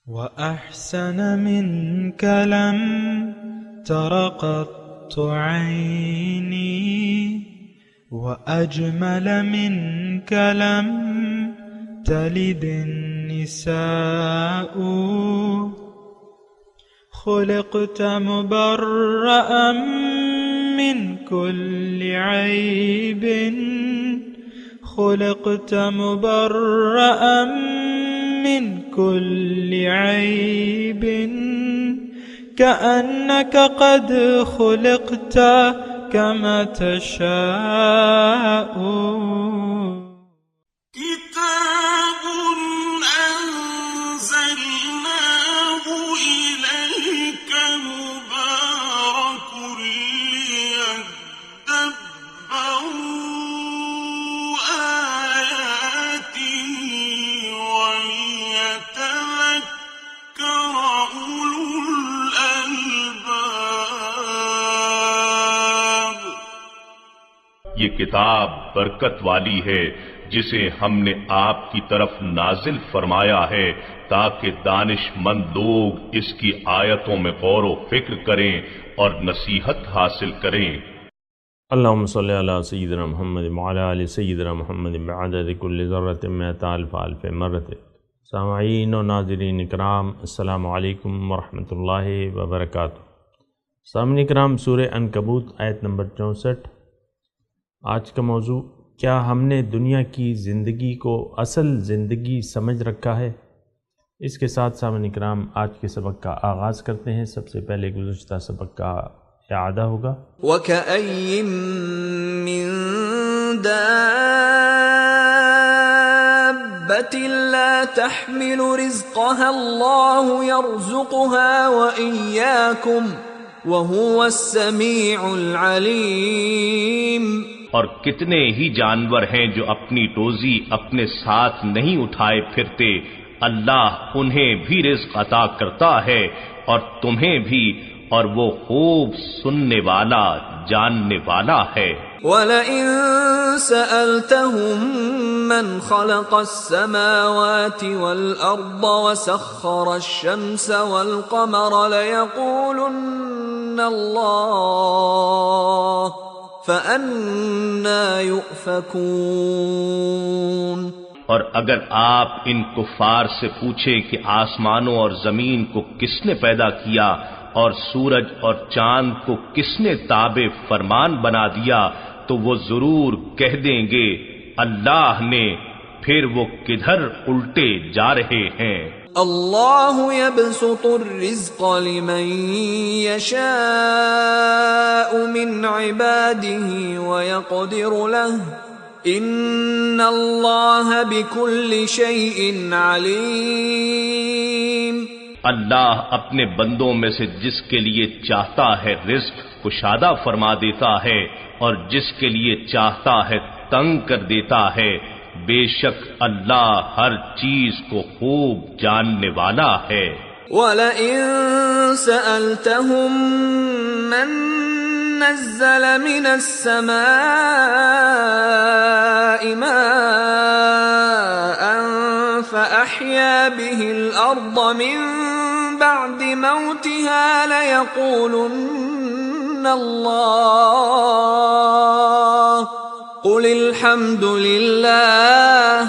وأحسن منك لم تر قط عيني وأجمل منك لم تلد النساء خلقت مبرأ من كل عيب خلقت مبرأ من كل عيب كأنك قد خلقت كما تشاء كتاب أنزلناه إليك مبارك ليدبروا آياته وليتذكر أولو الألباب۔ یہ کتاب برکت والی ہے جسے ہم نے آپ کی طرف نازل فرمایا ہے تاکہ دانش مند لوگ اس کی آیتوں میں غور و فکر کریں اور نصیحت حاصل کریں۔ اللہم صلی علی سیدنا محمد وعلی آل سیدنا محمد بعدد کل ذرۃ مئۃ الف الف مرۃ۔ سامعین و ناظرین اکرام، السلام علیکم ورحمۃ اللہ وبرکاتہ۔ سامعین اکرام، سورہ عنکبوت آیت نمبر 64۔ آج کا موضوع، کیا ہم نے دنیا کی زندگی کو اصل زندگی سمجھ رکھا ہے؟ اس کے ساتھ سامعین اکرام آج کے سبق کا آغاز کرتے ہیں۔ سب سے پہلے گزشتہ سبق کا اعادہ ہوگا۔ وَكَأَيٍّ مِّن دَابَّةٍ لَّا تَحْمِلُ رِزْقَهَا اللَّهُ يَرْزُقُهَا وَإِيَّاكُمْ وَهُوَ السَّمِيعُ الْعَلِيمُ۔ اور کتنے ہی جانور ہیں جو اپنی روزی اپنے ساتھ نہیں اٹھائے پھرتے، اللہ انہیں بھی رزق عطا کرتا ہے اور تمہیں بھی، اور وہ خوب سننے والا جاننے والا ہے۔ وَلَئِن سَأَلْتَهُم مَّنْ خَلَقَ السَّمَاوَاتِ وَالْأَرْضَ وَسَخَّرَ الشَّمْسَ وَالْقَمَرَ لَيَقُولُنَّ اللَّهُ فَأَنَّىٰ يُؤْفَكُونَ۔ اور اگر آپ ان کفار سے پوچھیں کہ آسمانوں اور زمین کو کس نے پیدا کیا اور سورج اور چاند کو کس نے تابع فرمان بنا دیا، تو وہ ضرور کہہ دیں گے اللہ نے، پھر وہ کدھر الٹے جا رہے ہیں۔ اللہ یبسط الرزق لمن یشاء من عباده ویقدر له ان اللہ بكل شیء علیم۔ اللہ اپنے بندوں میں سے جس کے لیے چاہتا ہے رزق کشادہ فرما دیتا ہے اور جس کے لیے چاہتا ہے تنگ کر دیتا ہے، بے شک اللہ ہر چیز کو خوب جاننے والا ہے۔ وَلَئِن سَأَلْتَهُم مَّن نَّزَّلَ مِنَ السَّمَاءِ مَاءً فَأَحْيَا بِهِ الْأَرْضَ مِن بَعْدِ مَوْتِهَا لَيَقُولُنَّ اللَّهُ قُلِ الْحَمْدُ لِلَّهِ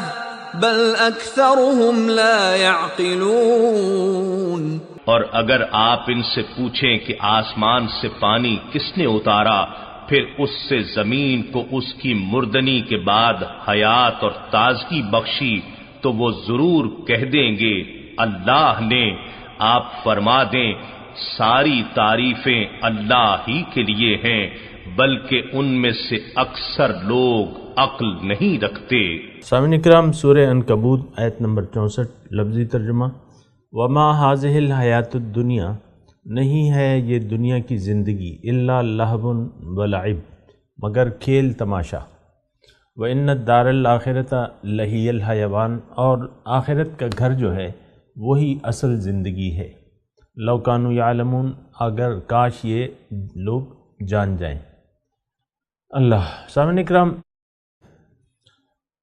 بَلْ أَكْثَرُهُمْ لَا يَعْقِلُونَ۔ اور اگر آپ ان سے پوچھیں کہ آسمان سے پانی کس نے اتارا، پھر اس سے زمین کو اس کی مردنی کے بعد حیات اور تازگی بخشی، تو وہ ضرور کہہ دیں گے اللہ نے۔ آپ فرما دیں ساری تعریفیں اللہ ہی کے لیے ہیں، بلکہ ان میں سے اکثر لوگ عقل نہیں رکھتے۔ سامعین اکرام، سورہ عنکبوت آیت نمبر 64، لفظی ترجمہ۔ وما هذه الحیات الدنیا، نہیں ہے یہ دنیا کی زندگی، الا لہو ولعب، مگر کھیل تماشا۔ وان الدار الاخرۃ لہی الحیوان، اور آخرت کا گھر جو ہے وہی اصل زندگی ہے۔ لو کانوا یعلمون، اگر کاش یہ لوگ جان جائیں۔ اللہ سامعین اکرام،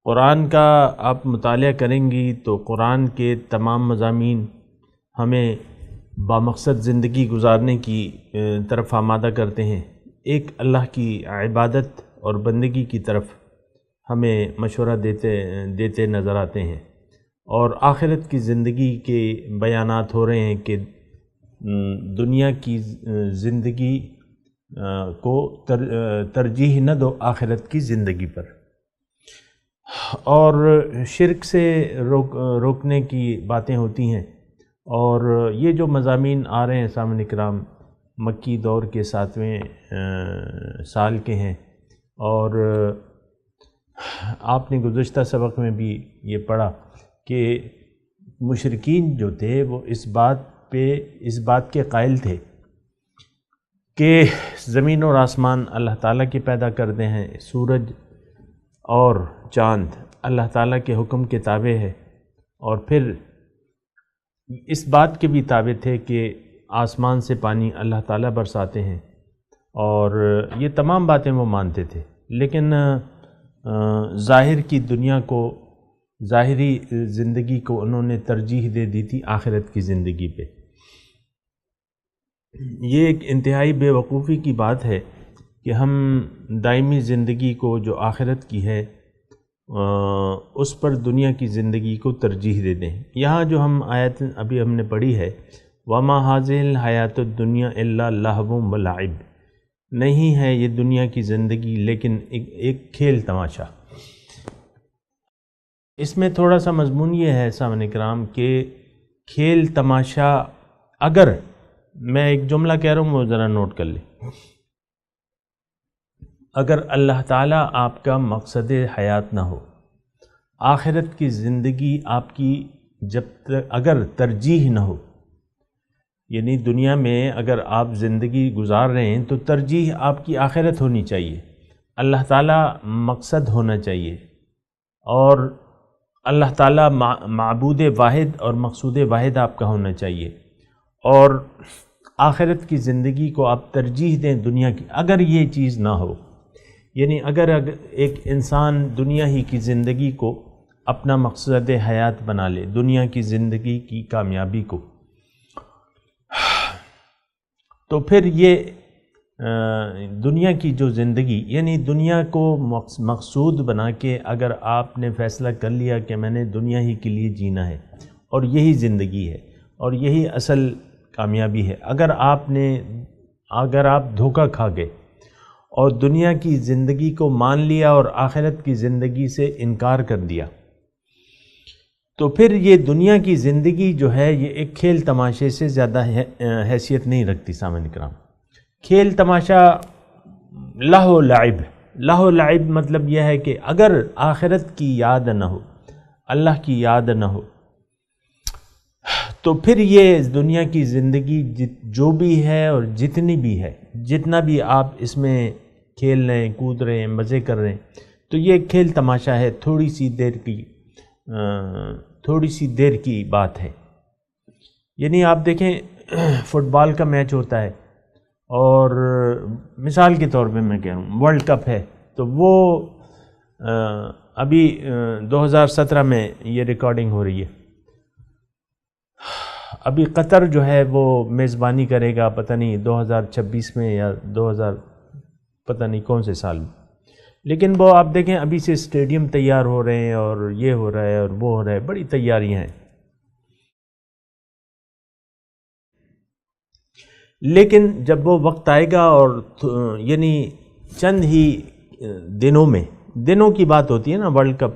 قرآن کا آپ مطالعہ کریں گی تو قرآن کے تمام مضامین ہمیں بامقصد زندگی گزارنے کی طرف آمادہ کرتے ہیں، ایک اللہ کی عبادت اور بندگی کی طرف ہمیں مشورہ دیتے نظر آتے ہیں، اور آخرت کی زندگی کے بیانات ہو رہے ہیں کہ دنیا کی زندگی کو ترجیح نہ دو آخرت کی زندگی پر، اور شرک سے روکنے کی باتیں ہوتی ہیں۔ اور یہ جو مضامین آ رہے ہیں سامعین کرام مکی دور کے 7ویں سال کے ہیں، اور آپ نے گزشتہ سبق میں بھی یہ پڑھا کہ مشرکین جو تھے وہ اس بات کے قائل تھے کہ زمین اور آسمان اللہ تعالیٰ کے پیدا کرتے ہیں، سورج اور چاند اللہ تعالیٰ کے حکم کے تابع ہے، اور پھر اس بات کے بھی تابع تھے کہ آسمان سے پانی اللہ تعالیٰ برساتے ہیں، اور یہ تمام باتیں وہ مانتے تھے، لیکن ظاہر کی دنیا کو، ظاہری زندگی کو انہوں نے ترجیح دے دی تھی آخرت کی زندگی پہ۔ یہ ایک انتہائی بے وقوفی کی بات ہے کہ ہم دائمی زندگی کو جو آخرت کی ہے اس پر دنیا کی زندگی کو ترجیح دے دیں۔ یہاں جو ہم آیت ابھی ہم نے پڑھی ہے وَمَا هَٰذِهِ الْحَيَاةُ الدُّنْيَا إِلَّا لَهْوٌ وَلَعِبٌ، نہیں ہے یہ دنیا کی زندگی لیکن ایک کھیل تماشا۔ اس میں تھوڑا سا مضمون یہ ہے سامعین کرام کہ کھیل تماشا، اگر میں ایک جملہ کہہ رہا ہوں وہ ذرا نوٹ کر لیں، اگر اللہ تعالیٰ آپ کا مقصد حیات نہ ہو، آخرت کی زندگی آپ کی جب تک اگر ترجیح نہ ہو، یعنی دنیا میں اگر آپ زندگی گزار رہے ہیں تو ترجیح آپ کی آخرت ہونی چاہیے، اللہ تعالیٰ مقصد ہونا چاہیے، اور اللہ تعالیٰ معبود واحد اور مقصود واحد آپ کا ہونا چاہیے، اور آخرت کی زندگی کو آپ ترجیح دیں دنیا کی۔ اگر یہ چیز نہ ہو، یعنی اگر ایک انسان دنیا ہی کی زندگی کو اپنا مقصد حیات بنا لے، دنیا کی زندگی کی کامیابی کو، تو پھر یہ دنیا کی جو زندگی، یعنی دنیا کو مقصود بنا کے اگر آپ نے فیصلہ کر لیا کہ میں نے دنیا ہی کے لیے جینا ہے اور یہی زندگی ہے اور یہی اصل کامیابی ہے، اگر آپ دھوکہ کھا گئے اور دنیا کی زندگی کو مان لیا اور آخرت کی زندگی سے انکار کر دیا، تو پھر یہ دنیا کی زندگی جو ہے یہ ایک کھیل تماشے سے زیادہ حیثیت نہیں رکھتی سامعین کرام۔ کھیل تماشا لہو لعب مطلب یہ ہے کہ اگر آخرت کی یاد نہ ہو، اللہ کی یاد نہ ہو، تو پھر یہ دنیا کی زندگی جو بھی ہے اور جتنی بھی ہے، جتنا بھی آپ اس میں کھیل رہے ہیں، کود رہے ہیں، مزے کر رہے ہیں، تو یہ کھیل تماشا ہے، تھوڑی سی دیر کی بات ہے۔ یعنی آپ دیکھیں فٹ بال کا میچ ہوتا ہے، اور مثال کے طور پہ میں کہہ رہا ہوں ورلڈ کپ ہے، تو وہ ابھی 2017 میں یہ ریکارڈنگ ہو رہی ہے، ابھی قطر جو ہے وہ میزبانی کرے گا، پتہ نہیں 2026 میں یا 2000 پتہ نہیں کون سے سال میں، لیکن وہ آپ دیکھیں ابھی سے اسٹیڈیم تیار ہو رہے ہیں، اور یہ ہو رہا ہے اور وہ ہو رہا ہے، بڑی تیاریاں ہیں۔ لیکن جب وہ وقت آئے گا اور یعنی چند ہی دنوں کی بات ہوتی ہے نا، ورلڈ کپ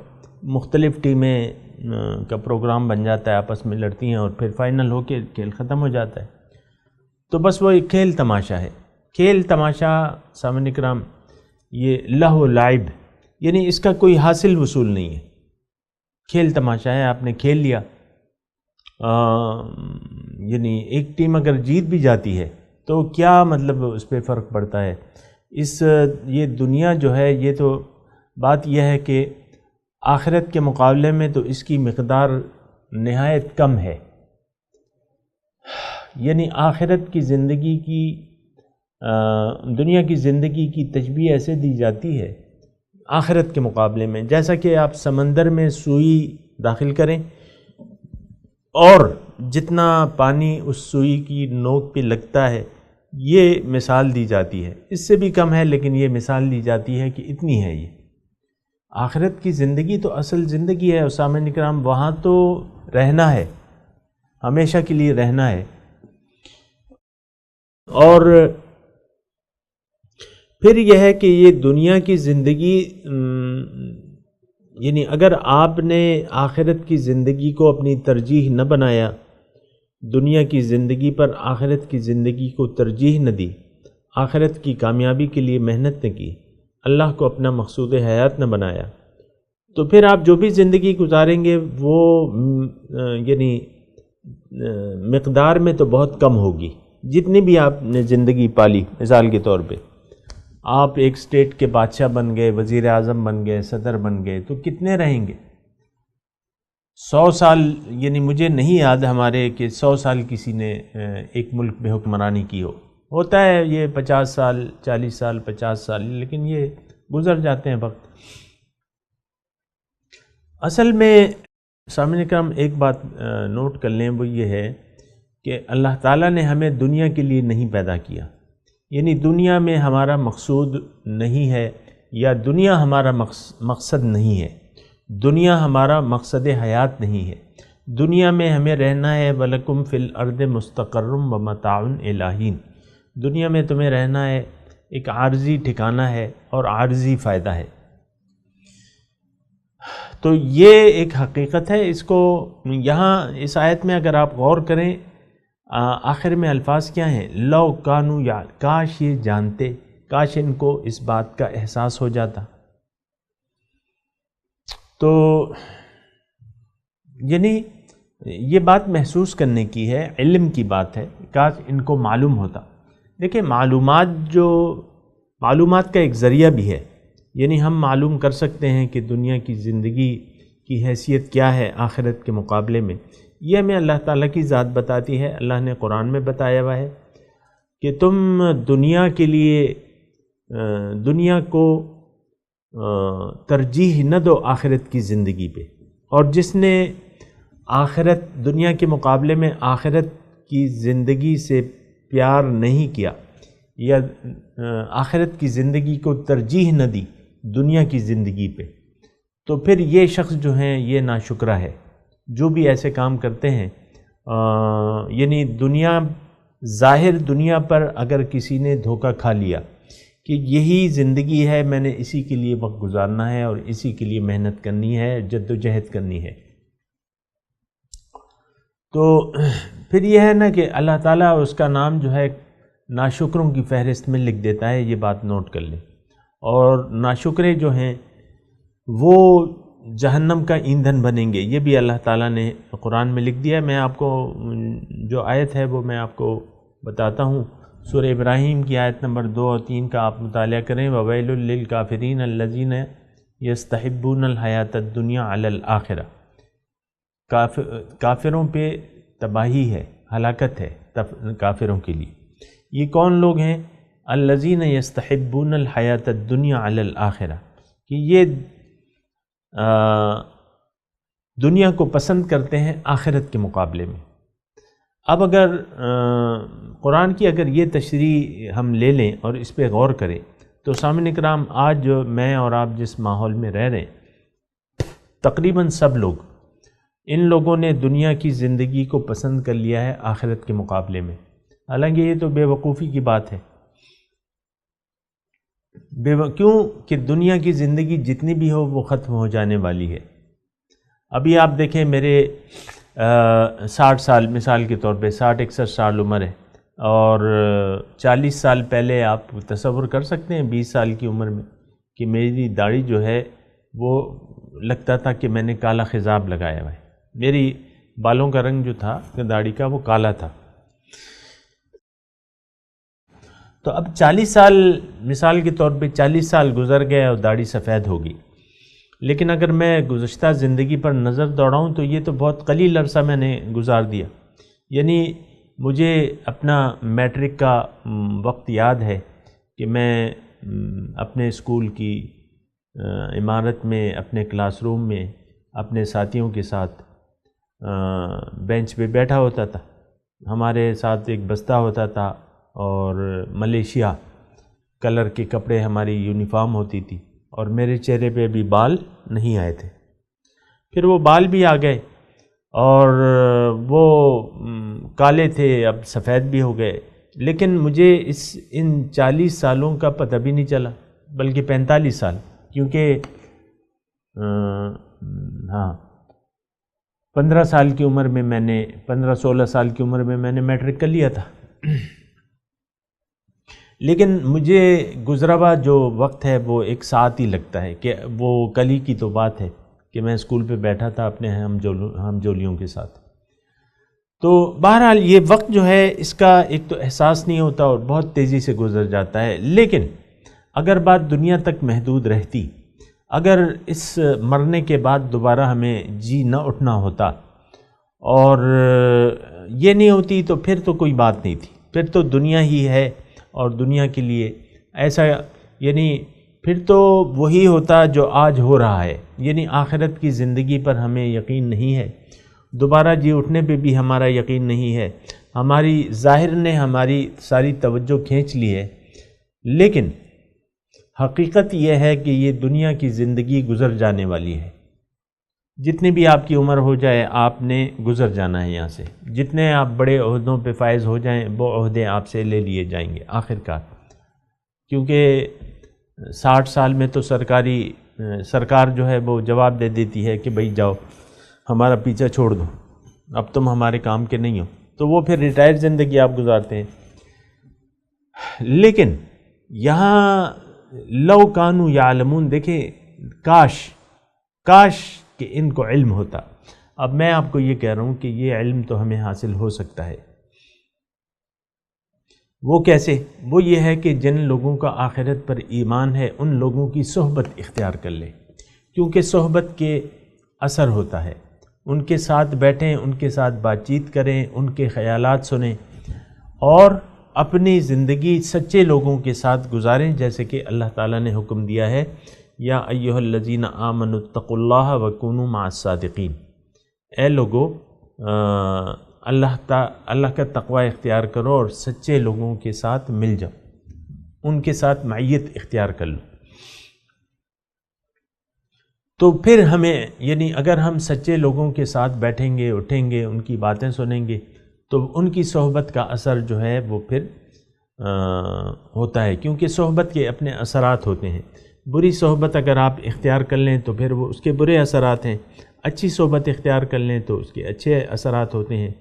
مختلف ٹیمیں کا پروگرام بن جاتا ہے، آپس میں لڑتی ہیں اور پھر فائنل ہو کے کھیل ختم ہو جاتا ہے، تو بس وہ ایک کھیل تماشا ہے۔ کھیل تماشا سامعین کرام یہ لہو لعب، یعنی اس کا کوئی حاصل وصول نہیں ہے، کھیل تماشا ہے، آپ نے کھیل لیا، یعنی ایک ٹیم اگر جیت بھی جاتی ہے تو کیا مطلب اس پہ فرق پڑتا ہے۔ یہ دنیا جو ہے، یہ تو بات یہ ہے کہ آخرت کے مقابلے میں تو اس کی مقدار نہایت کم ہے، یعنی آخرت کی زندگی کی دنیا کی زندگی کی تشبیہ ایسے دی جاتی ہے آخرت کے مقابلے میں، جیسا کہ آپ سمندر میں سوئی داخل کریں اور جتنا پانی اس سوئی کی نوک پہ لگتا ہے یہ مثال دی جاتی ہے، اس سے بھی کم ہے لیکن یہ مثال دی جاتی ہے کہ اتنی ہے۔ یہ آخرت کی زندگی تو اصل زندگی ہے اسامہ اکرام، وہاں تو رہنا ہے، ہمیشہ کے لیے رہنا ہے۔ اور پھر یہ ہے کہ یہ دنیا کی زندگی یعنی اگر آپ نے آخرت کی زندگی کو اپنی ترجیح نہ بنایا، دنیا کی زندگی پر آخرت کی زندگی کو ترجیح نہ دی، آخرت کی کامیابی کے لیے محنت نہ کی، اللہ کو اپنا مقصود حیات نہ بنایا، تو پھر آپ جو بھی زندگی گزاریں گے وہ یعنی مقدار میں تو بہت کم ہوگی۔ جتنی بھی آپ نے زندگی پالی، مثال کے طور پہ آپ ایک اسٹیٹ کے بادشاہ بن گئے، وزیر اعظم بن گئے، صدر بن گئے، تو کتنے رہیں گے؟ 100 سال، یعنی مجھے نہیں یاد ہمارے کہ 100 سال کسی نے ایک ملک میں حکمرانی کی ہو، ہوتا ہے یہ 50 سال 40 سال 50 سال، لیکن یہ گزر جاتے ہیں وقت۔ اصل میں سامعین کرام ایک بات نوٹ کر لیں، وہ یہ ہے کہ اللہ تعالیٰ نے ہمیں دنیا کے لیے نہیں پیدا کیا، یعنی دنیا میں ہمارا مقصود نہیں ہے یا دنیا ہمارا مقصد نہیں ہے، دنیا ہمارا مقصد حیات نہیں ہے۔ دنیا میں ہمیں رہنا ہے، وَلَكُمْ فِي الْأَرْضِ مُسْتَقَرٌّ وَمَتَاعٌ إِلَىٰ حِینٍ، دنیا میں تمہیں رہنا ہے، ایک عارضی ٹھکانہ ہے اور عارضی فائدہ ہے۔ تو یہ ایک حقیقت ہے، اس کو یہاں اس آیت میں اگر آپ غور کریں، آخر میں الفاظ کیا ہیں؟ لو کانوا یا، کاش یہ جانتے، کاش ان کو اس بات کا احساس ہو جاتا۔ تو یعنی یہ بات محسوس کرنے کی ہے، علم کی بات ہے، کاش ان کو معلوم ہوتا۔ دیکھیں معلومات کا ایک ذریعہ بھی ہے، یعنی ہم معلوم کر سکتے ہیں کہ دنیا کی زندگی کی حیثیت کیا ہے آخرت کے مقابلے میں، یہ ہمیں اللہ تعالیٰ کی ذات بتاتی ہے۔ اللہ نے قرآن میں بتایا ہوا ہے کہ تم دنیا کے لیے دنیا کو ترجیح نہ دو آخرت کی زندگی پہ، اور جس نے آخرت دنیا کے مقابلے میں آخرت کی زندگی سے پیار نہیں کیا یا آخرت کی زندگی کو ترجیح نہ دی دنیا کی زندگی پہ، تو پھر یہ شخص جو ہیں یہ ناشکرہ ہے۔ جو بھی ایسے کام کرتے ہیں یعنی ظاہر دنیا پر اگر کسی نے دھوکہ کھا لیا کہ یہی زندگی ہے، میں نے اسی کے لیے وقت گزارنا ہے اور اسی کے لیے محنت کرنی ہے، جد و جہد کرنی ہے، تو پھر یہ ہے نا کہ اللہ تعالیٰ اس کا نام جو ہے ناشکروں کی فہرست میں لکھ دیتا ہے، یہ بات نوٹ کر لیں۔ اور ناشکرے جو ہیں وہ جہنم کا ایندھن بنیں گے، یہ بھی اللہ تعالیٰ نے قرآن میں لکھ دیا ہے۔ میں آپ کو جو آیت ہے وہ میں آپ کو بتاتا ہوں، سورہ ابراہیم کی آیت نمبر 2 اور 3 کا آپ مطالعہ کریں۔ وَوَيْلٌ لِّلْكَافِرِينَ الَّذِينَ يَسْتَحِبُّونَ الْحَيَاةَ الدُّنْيَا عَلَى الْآخِرَةِ، کافروں پہ تباہی ہے، ہلاکت ہے کافروں کے لیے۔ یہ کون لوگ ہیں؟ الَّذِينَ يَسْتَحِبُّونَ الْحَيَاةَ الدُّنْيَا عَلَى الْآخِرَةِ، کہ یہ دنیا کو پسند کرتے ہیں آخرت کے مقابلے میں۔ اب اگر قرآن کی اگر یہ تشریح ہم لے لیں اور اس پہ غور کریں تو سامعین اکرام، آج جو میں اور آپ جس ماحول میں رہ رہے ہیں، تقریباً سب لوگ، ان لوگوں نے دنیا کی زندگی کو پسند کر لیا ہے آخرت کے مقابلے میں۔ حالانکہ یہ تو بے وقوفی کی بات ہے، کیوں کہ دنیا کی زندگی جتنی بھی ہو وہ ختم ہو جانے والی ہے۔ ابھی آپ دیکھیں میرے 60 سال مثال کے طور پہ 60-61 سال عمر ہے، اور 40 سال پہلے آپ تصور کر سکتے ہیں 20 سال کی عمر میں کہ میری داڑھی جو ہے وہ لگتا تھا کہ میں نے کالا خضاب لگایا ہوا ہے، میری بالوں کا رنگ جو تھا داڑھی کا وہ کالا تھا۔ تو اب 40 سال مثال کے طور پہ 40 سال گزر گئے اور داڑھی سفید ہوگی، لیکن اگر میں گزشتہ زندگی پر نظر دوڑاؤں تو یہ تو بہت قلیل عرصہ میں نے گزار دیا۔ یعنی مجھے اپنا میٹرک کا وقت یاد ہے کہ میں اپنے اسکول کی عمارت میں، اپنے کلاس روم میں اپنے ساتھیوں کے ساتھ بینچ پہ بیٹھا ہوتا تھا، ہمارے ساتھ ایک بستہ ہوتا تھا اور ملیشیا کلر کے کپڑے ہماری یونیفارم ہوتی تھی، اور میرے چہرے پہ بھی بال نہیں آئے تھے. پھر وہ بال بھی آ گئے اور وہ کالے تھے، اب سفید بھی ہو گئے، لیکن مجھے ان 40 سالوں کا پتہ بھی نہیں چلا، بلکہ 45 سال، کیونکہ 15 سال کی عمر میں میں نے 15-16 سال کی عمر میں میں نے میٹرک کر لیا تھا. لیکن مجھے گزرا ہوا جو وقت ہے وہ ایک ساتھ ہی لگتا ہے، کہ وہ کل ہی کی تو بات ہے کہ میں اسکول پہ بیٹھا تھا اپنے ہم جولیوں کے ساتھ. تو بہرحال یہ وقت جو ہے اس کا ایک تو احساس نہیں ہوتا اور بہت تیزی سے گزر جاتا ہے. لیکن اگر بات دنیا تک محدود رہتی، اگر اس مرنے کے بعد دوبارہ ہمیں جی نہ اٹھنا ہوتا اور یہ نہیں ہوتی تو پھر تو کوئی بات نہیں تھی، پھر تو دنیا ہی ہے اور دنیا کے لیے ایسا، یعنی پھر تو وہی ہوتا جو آج ہو رہا ہے. یعنی آخرت کی زندگی پر ہمیں یقین نہیں ہے، دوبارہ جی اٹھنے پہ بھی ہمارا یقین نہیں ہے. ہماری ظاہر نے ہماری ساری توجہ کھینچ لی ہے، لیکن حقیقت یہ ہے کہ یہ دنیا کی زندگی گزر جانے والی ہے. جتنی بھی آپ کی عمر ہو جائے آپ نے گزر جانا ہے یہاں سے. جتنے آپ بڑے عہدوں پہ فائز ہو جائیں وہ عہدے آپ سے لے لیے جائیں گے آخر کار، کیونکہ 60 سال میں تو سرکار جو ہے وہ جواب دے دیتی ہے کہ بھئی جاؤ ہمارا پیچھا چھوڑ دو، اب تم ہمارے کام کے نہیں ہو، تو وہ پھر ریٹائر زندگی آپ گزارتے ہیں. لیکن یہاں لو کانو یعلمون، دیکھیں کاش کہ ان کو علم ہوتا. اب میں آپ کو یہ کہہ رہا ہوں کہ یہ علم تو ہمیں حاصل ہو سکتا ہے. وہ کیسے؟ وہ یہ ہے کہ جن لوگوں کا آخرت پر ایمان ہے ان لوگوں کی صحبت اختیار کر لیں، کیونکہ صحبت کے اثر ہوتا ہے. ان کے ساتھ بیٹھیں، ان کے ساتھ بات چیت کریں، ان کے خیالات سنیں اور اپنی زندگی سچے لوگوں کے ساتھ گزاریں، جیسے کہ اللہ تعالیٰ نے حکم دیا ہے یا ایھا الذین آمنوا اتقوا اللہ وکونوا مع الصادقین. اے لوگو اللہ کا تقوی اختیار کرو اور سچے لوگوں کے ساتھ مل جاؤ، ان کے ساتھ معیت اختیار کر لو. تو پھر ہمیں، یعنی اگر ہم سچے لوگوں کے ساتھ بیٹھیں گے، اٹھیں گے، ان کی باتیں سنیں گے تو ان کی صحبت کا اثر جو ہے وہ پھر ہوتا ہے، کیونکہ صحبت کے اپنے اثرات ہوتے ہیں. بری صحبت اگر آپ اختیار کر لیں تو پھر وہ اس کے برے اثرات ہیں، اچھی صحبت اختیار کر لیں تو اس کے اچھے اثرات ہوتے ہیں.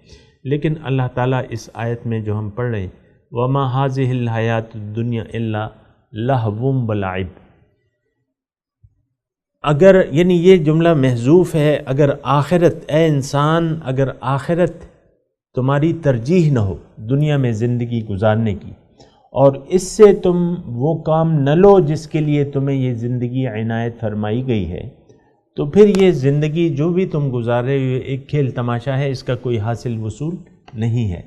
لیکن اللہ تعالیٰ اس آیت میں جو ہم پڑھ رہے ہیں وَمَا هَٰذِهِ الْحَيَاةُ الدُّنْيَا إِلَّا لَهْوٌ وَلَعِبٌ، اگر یعنی یہ جملہ محذوف ہے، اگر آخرت، اے انسان اگر آخرت تمہاری ترجیح نہ ہو دنیا میں زندگی گزارنے کی، اور اس سے تم وہ کام نہ لو جس کے لیے تمہیں یہ زندگی عنایت فرمائی گئی ہے، تو پھر یہ زندگی جو بھی تم گزار رہے ہو ایک کھیل تماشا ہے، اس کا کوئی حاصل وصول نہیں ہے.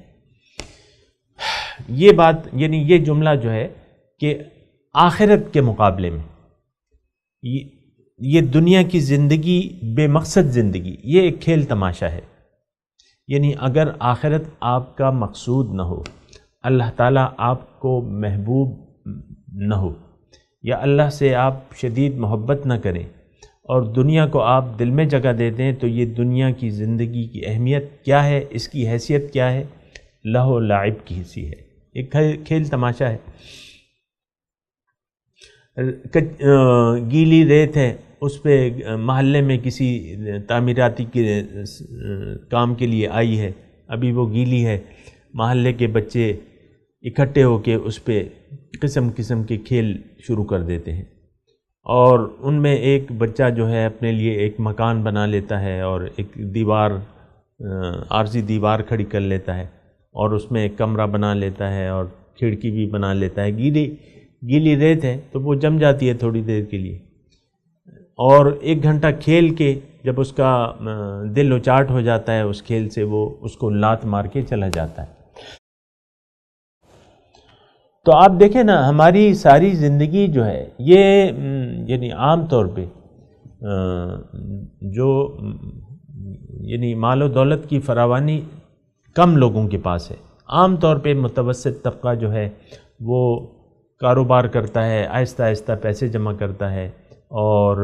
یہ بات، یعنی یہ جملہ جو ہے کہ آخرت کے مقابلے میں یہ دنیا کی زندگی، بے مقصد زندگی، یہ ایک کھیل تماشا ہے. یعنی اگر آخرت آپ کا مقصود نہ ہو، اللہ تعالیٰ آپ کو محبوب نہ ہو، یا اللہ سے آپ شدید محبت نہ کریں اور دنیا کو آپ دل میں جگہ دے دیں، تو یہ دنیا کی زندگی کی اہمیت کیا ہے، اس کی حیثیت کیا ہے؟ لہو لعب کی حصی ہے، ایک کھیل تماشا ہے. گیلی ریت ہے، اس پہ محلے میں کسی تعمیراتی کے کام کے لیے آئی ہے، ابھی وہ گیلی ہے، محلے کے بچے اکٹھے ہو کے اس پہ قسم قسم کے کھیل شروع کر دیتے ہیں، اور ان میں ایک بچہ جو ہے اپنے لیے ایک مکان بنا لیتا ہے اور ایک دیوار، عارضی دیوار کھڑی کر لیتا ہے اور اس میں ایک کمرہ بنا لیتا ہے اور کھڑکی بھی بنا لیتا ہے. گیلی ریت ہے تو وہ جم جاتی ہے تھوڑی دیر کے لیے، اور 1 گھنٹہ کھیل کے جب اس کا دل اچاٹ ہو جاتا ہے اس کھیل سے، وہ اس کو لات مار کے چلا جاتا ہے. تو آپ دیکھیں نا، ہماری ساری زندگی جو ہے یہ یعنی عام طور پہ جو یعنی مال و دولت کی فراوانی کم لوگوں کے پاس ہے. عام طور پہ متوسط طبقہ جو ہے وہ کاروبار کرتا ہے، آہستہ آہستہ پیسے جمع کرتا ہے، اور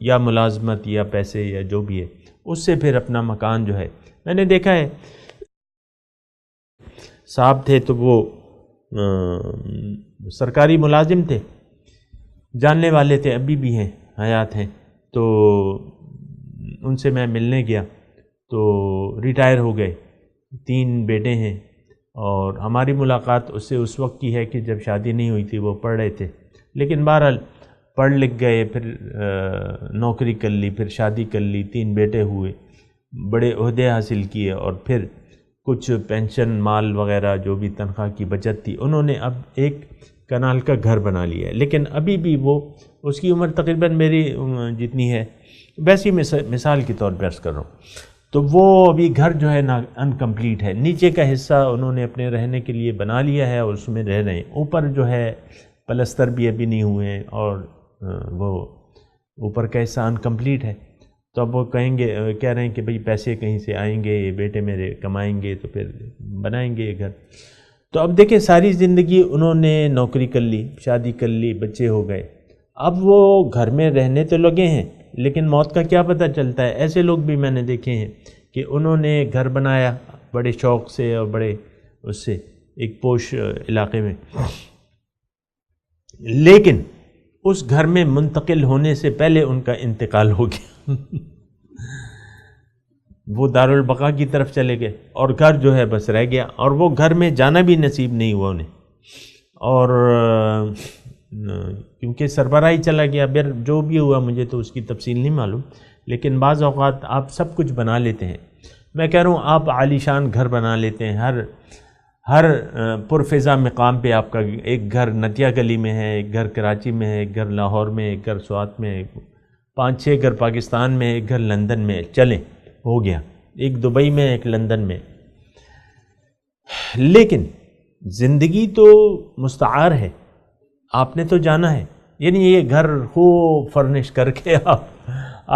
یا ملازمت یا پیسے یا جو بھی ہے اس سے پھر اپنا مکان جو ہے. میں نے دیکھا ہے صاحب تھے تو وہ سرکاری ملازم تھے، جاننے والے تھے، ابھی بھی ہیں، حیات ہیں. تو ان سے میں ملنے گیا تو ریٹائر ہو گئے، 3 بیٹے ہیں، اور ہماری ملاقات اس سے اس وقت کی ہے کہ جب شادی نہیں ہوئی تھی، وہ پڑھ رہے تھے. لیکن بہرحال پڑھ لکھ گئے، پھر نوکری کر لی، پھر شادی کر لی، 3 بیٹے ہوئے، بڑے عہدے حاصل کیے، اور پھر کچھ پینشن مال وغیرہ جو بھی تنخواہ کی بچت تھی انہوں نے اب ایک کنال کا گھر بنا لیا ہے. لیکن ابھی بھی وہ، اس کی عمر تقریباً میری جتنی ہے، ویسی مثال کے طور پر عرض کر رہا ہوں. تو وہ ابھی گھر جو ہے نا انکمپلیٹ ہے. نیچے کا حصہ انہوں نے اپنے رہنے کے لیے بنا لیا ہے اور اس میں رہ رہے ہیں. اوپر جو ہے پلستر بھی ابھی نہیں ہوئے ہیں، اور وہ اوپر کا حصہ انکمپلیٹ ہے. تو اب وہ کہہ رہے ہیں کہ بھئی پیسے کہیں سے آئیں گے، بیٹے میرے کمائیں گے تو پھر بنائیں گے یہ گھر. تو اب دیکھیں ساری زندگی انہوں نے نوکری کر لی، شادی کر لی، بچے ہو گئے، اب وہ گھر میں رہنے تو لگے ہیں، لیکن موت کا کیا پتہ چلتا ہے. ایسے لوگ بھی میں نے دیکھے ہیں کہ انہوں نے گھر بنایا بڑے شوق سے اور بڑے اس سے ایک پوش علاقے میں، لیکن اس گھر میں منتقل ہونے سے پہلے ان کا انتقال ہو گیا. وہ دارالبقاء کی طرف چلے گئے اور گھر جو ہے بس رہ گیا، اور وہ گھر میں جانا بھی نصیب نہیں ہوا انہیں، اور کیونکہ سربراہی چلا گیا. پھر جو بھی ہوا مجھے تو اس کی تفصیل نہیں معلوم، لیکن بعض اوقات آپ سب کچھ بنا لیتے ہیں. میں کہہ رہا ہوں آپ عالی شان گھر بنا لیتے ہیں، ہر پرفضا مقام پہ آپ کا ایک گھر نتیا گلی میں ہے، ایک گھر کراچی میں ہے، ایک گھر لاہور میں، ایک گھر سوات میں، 5-6 گھر پاکستان میں، ایک گھر لندن میں. چلیں ہو گیا، ایک دبئی میں، ایک لندن میں. لیکن زندگی تو مستعار ہے، آپ نے تو جانا ہے. یعنی یہ گھر خوب فرنش کر کے آپ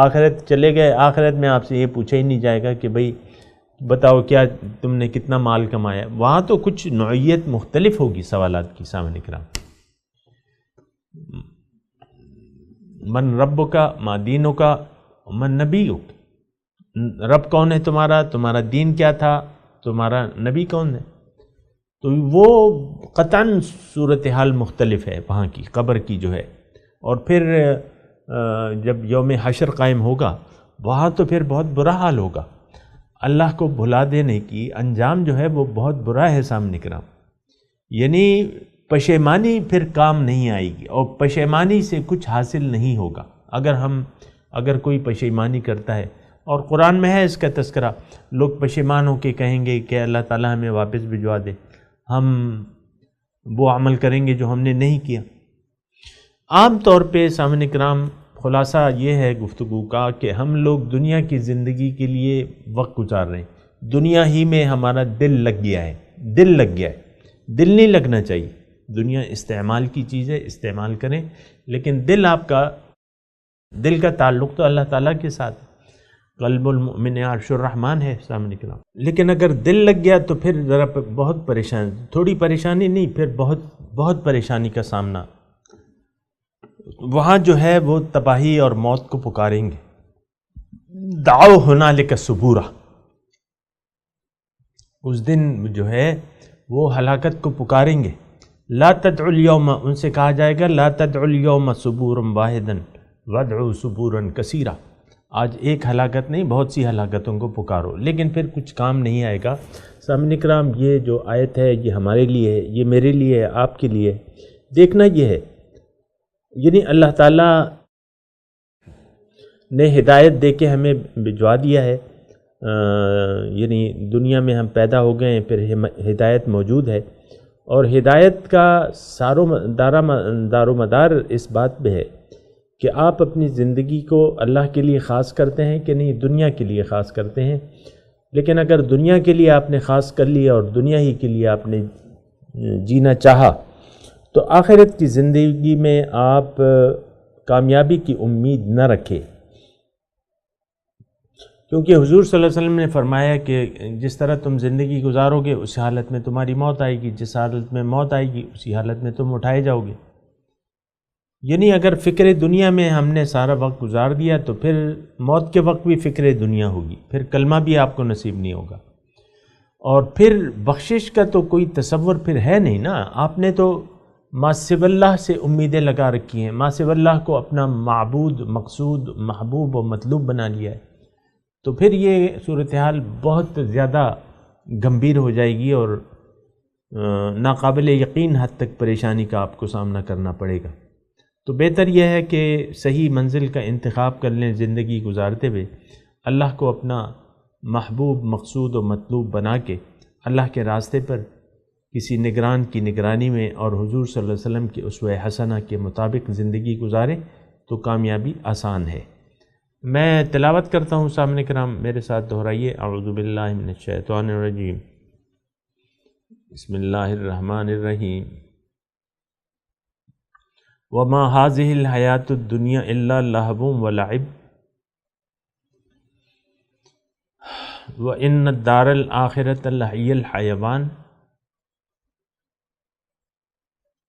آخرت چلے گئے، آخرت میں آپ سے یہ پوچھا ہی نہیں جائے گا کہ بھئی بتاؤ کیا تم نے کتنا مال کمایا. وہاں تو کچھ نوعیت مختلف ہوگی سوالات کی. سامنے کرام، من رب کا، ما دینوں کا، من نبیوں. رب کون ہے تمہارا دین کیا تھا، تمہارا نبی کون ہے. تو وہ قطعاً صورتحال مختلف ہے وہاں کی، قبر کی جو ہے. اور پھر جب یوم حشر قائم ہوگا وہاں تو پھر بہت برا حال ہوگا. اللہ کو بھلا دینے کی انجام جو ہے وہ بہت برا ہے. سامنے کرام، یعنی پشیمانی پھر کام نہیں آئے گی، اور پشیمانی سے کچھ حاصل نہیں ہوگا. اگر کوئی پشیمانی کرتا ہے، اور قرآن میں ہے اس کا تذکرہ، لوگ پشیمان ہو کے کہیں گے کہ اللہ تعالیٰ ہمیں واپس بھجوا دے، ہم وہ عمل کریں گے جو ہم نے نہیں کیا. عام طور پہ سامنے کرام خلاصہ یہ ہے گفتگو کا کہ ہم لوگ دنیا کی زندگی کے لیے وقت گزار رہے ہیں، دنیا ہی میں ہمارا دل لگ گیا ہے. دل نہیں لگنا چاہیے. دنیا استعمال کی چیز ہے، استعمال کریں، لیکن دل کا تعلق تو اللہ تعالیٰ کے ساتھ. قلب المؤمن عرش الرحمن ہے سامنے کرام. لیکن اگر دل لگ گیا تو پھر ذرا بہت پریشان، تھوڑی پریشانی نہیں، پھر بہت پریشانی کا سامنا. وہاں جو ہے وہ تباہی اور موت کو پکاریں گے. دعو ہنالک ثبورا، اس دن جو ہے وہ ہلاکت کو پکاریں گے. لا تدعوا اليوم، ان سے کہا جائے گا لا تدعوا اليوم ثبورا واحدا وادعوا ثبورا کثیرا. آج ایک ہلاکت نہیں، بہت سی ہلاکتوں کو پکارو، لیکن پھر کچھ کام نہیں آئے گا. سامنے کرام یہ جو آیت ہے یہ ہمارے لیے ہے، یہ میرے لیے ہے، آپ کے لیے. دیکھنا یہ ہے، یعنی اللہ تعالیٰ نے ہدایت دے کے ہمیں بھجوا دیا ہے. یعنی دنیا میں ہم پیدا ہو گئے ہیں، پھر ہدایت موجود ہے، اور ہدایت کا دار و مدار اس بات پہ ہے کہ آپ اپنی زندگی کو اللہ کے لیے خاص کرتے ہیں کہ نہیں دنیا کے لیے خاص کرتے ہیں. لیکن اگر دنیا کے لیے آپ نے خاص کر لیا اور دنیا ہی کے لیے آپ نے جینا چاہا تو آخرت کی زندگی میں آپ کامیابی کی امید نہ رکھیں. کیونکہ حضور صلی اللہ علیہ وسلم نے فرمایا کہ جس طرح تم زندگی گزارو گے اسی حالت میں تمہاری موت آئے گی، جس حالت میں موت آئے گی اسی حالت میں تم اٹھائے جاؤ گے۔ یعنی اگر فکر دنیا میں ہم نے سارا وقت گزار دیا تو پھر موت کے وقت بھی فکر دنیا ہوگی، پھر کلمہ بھی آپ کو نصیب نہیں ہوگا، اور پھر بخشش کا تو کوئی تصور پھر ہے نہیں نا۔ آپ نے تو ما سوی اللہ سے امیدیں لگا رکھی ہیں، ما سوی اللہ کو اپنا معبود، مقصود، محبوب و مطلوب بنا لیا ہے، تو پھر یہ صورتحال بہت زیادہ گمبھیر ہو جائے گی اور ناقابل یقین حد تک پریشانی کا آپ کو سامنا کرنا پڑے گا۔ تو بہتر یہ ہے کہ صحیح منزل کا انتخاب کر لیں زندگی گزارتے ہوئے، اللہ کو اپنا محبوب، مقصود و مطلوب بنا کے اللہ کے راستے پر کسی نگران کی نگرانی میں اور حضور صلی اللہ علیہ وسلم کے اسوہ حسنہ کے مطابق زندگی گزاریں تو کامیابی آسان ہے۔ میں تلاوت کرتا ہوں، سامنے کرام میرے ساتھ دہرائیے۔ اعوذ باللہ من الشیطان الرجیم، بسم اللہ الرحمن الرحیم۔ وما هذه الحیات الدنیا الا لہو ولعب وان الدار الآخرۃ لہی الحیوان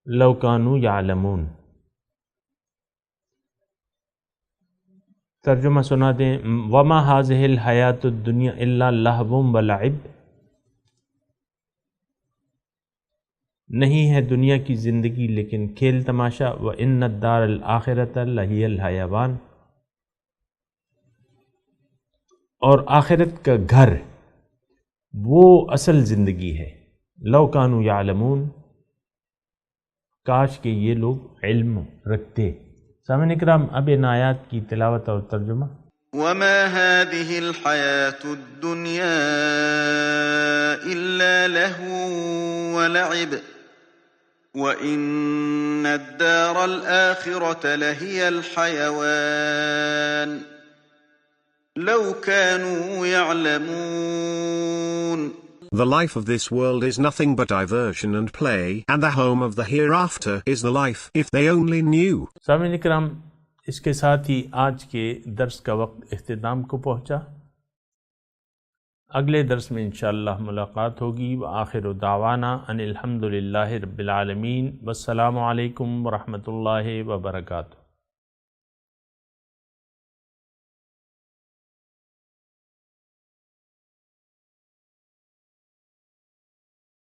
لو کانوا یعلمون۔ ترجمہ سنا دیں۔ وما هذه الحیات الدنیا الا لہو ولعب، نہیں ہے دنیا کی زندگی لیکن کھیل تماشا، وَإِنَّ الدَّارَ الْآخِرَةَ لَهِيَ الْحَيَوَانُ، اور آخرت کا گھر وہ اصل زندگی ہے۔ لو کانوا یعلمون، کاش کہ یہ لوگ علم رکھتے۔ سامعین کرام، اب ان آیات کی تلاوت اور ترجمہ۔ وما هذه الحياة الدنيا إلا لهو ولعب وإن الدار الآخرة لهي الحيوان لو كانوا يعلمون۔ The life of this world is nothing but diversion and play, and the home of the hereafter is the life, if they only knew۔ سامعین کرام، اس کے ساتھ ہی آج کے درس کا وقت اختتام کو پہنچا۔ اگلے درس میں انشاءاللہ ملاقات ہوگی۔ وآخر دعوانا ان الحمد للہ رب العالمین، والسلام علیکم ورحمۃ اللہ وبرکاتہ۔